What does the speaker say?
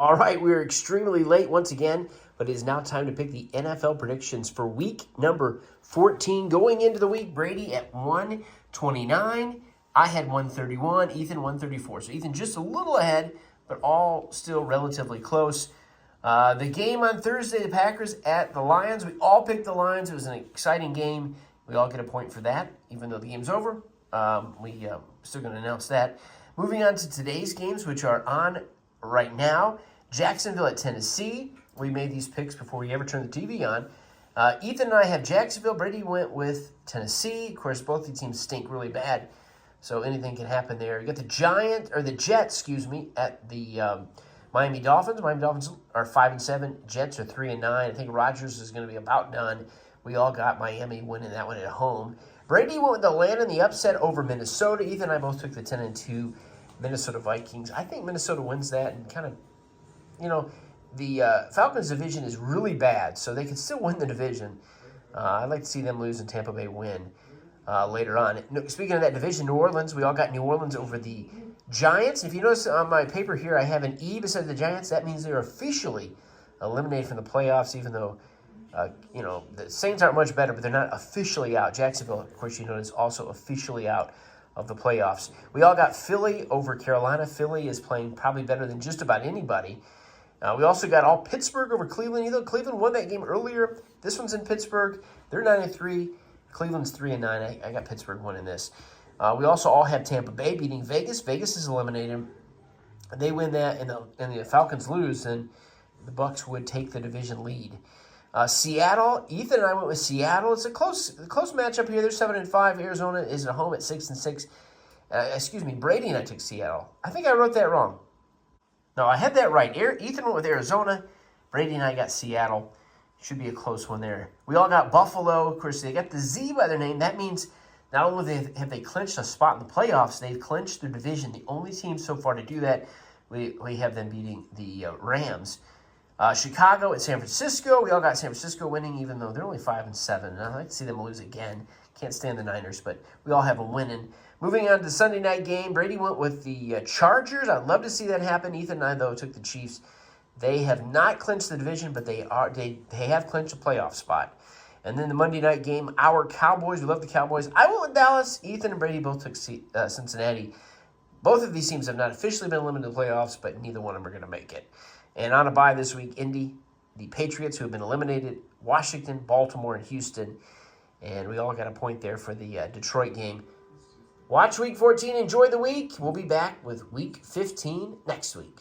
All right, we're extremely late once again, but it is now time to pick the NFL predictions for week number 14. Going into the week, Brady at 129. I had 131, Ethan 134. So Ethan just a little ahead, but all still relatively close. The game on Thursday, the Packers at the Lions. We all picked the Lions. It was an exciting game. We all get a point for that, even though the game's over. We still going to announce that. Moving on to today's games, which are on right now. Jacksonville at Tennessee. We made these picks before we ever turned the TV on. Ethan and I have Jacksonville. Brady went with Tennessee. Of course, both these teams stink really bad, so anything can happen there. You got the Jets, at the Miami Dolphins. Miami Dolphins are 5-7. Jets are 3-9. I think Rodgers is going to be about done. We all got Miami winning that one at home. Brady went with Atlanta in the upset over Minnesota. Ethan and I both took the 10-2 Minnesota Vikings. I think Minnesota wins that and kind of, the Falcons division is really bad, so they can still win the division. I'd like to see them lose and Tampa Bay win later on. Speaking of that division, New Orleans, we all got New Orleans over the Giants. If you notice on my paper here, I have an E beside the Giants. That means they're officially eliminated from the playoffs, even though, the Saints aren't much better, but they're not officially out. Jacksonville, of course, is also officially out of the playoffs. We all got Philly over Carolina. Philly is playing probably better than just about anybody. We also got all Pittsburgh over Cleveland. Even though Cleveland won that game earlier, this one's in Pittsburgh. They're 9-3. Cleveland's 3-9. I got Pittsburgh winning this. We also all have Tampa Bay beating Vegas. Vegas is eliminated. They win that, and the Falcons lose, and the Bucs would take the division lead. Seattle. Ethan and I went with Seattle. It's a close matchup here. They're 7-5. Arizona is at home at 6-6. Brady and I took Seattle. I think I wrote that wrong. No, I had that right. Ethan went with Arizona. Brady and I got Seattle. Should be a close one there. We all got Buffalo. Of course, they got the Z by their name. That means not only have they clinched a spot in the playoffs, they've clinched their division. The only team so far to do that, we have them beating the Rams. Chicago at San Francisco. We all got San Francisco winning, even though they're only 5-7. And I'd like to see them lose again. Can't stand the Niners, but we all have them winning. Moving on to the Sunday night game, Brady went with the Chargers. I'd love to see that happen. Ethan and I, though, took the Chiefs. They have not clinched the division, but they have clinched a playoff spot. And then the Monday night game, our Cowboys. We love the Cowboys. I went with Dallas. Ethan and Brady both took Cincinnati. Both of these teams have not officially been eliminated in the playoffs, but neither one of them are going to make it. And on a bye this week, Indy, the Patriots, who have been eliminated, Washington, Baltimore, and Houston. And we all got a point there for the Detroit game. Watch Week 14. Enjoy the week. We'll be back with Week 15 next week.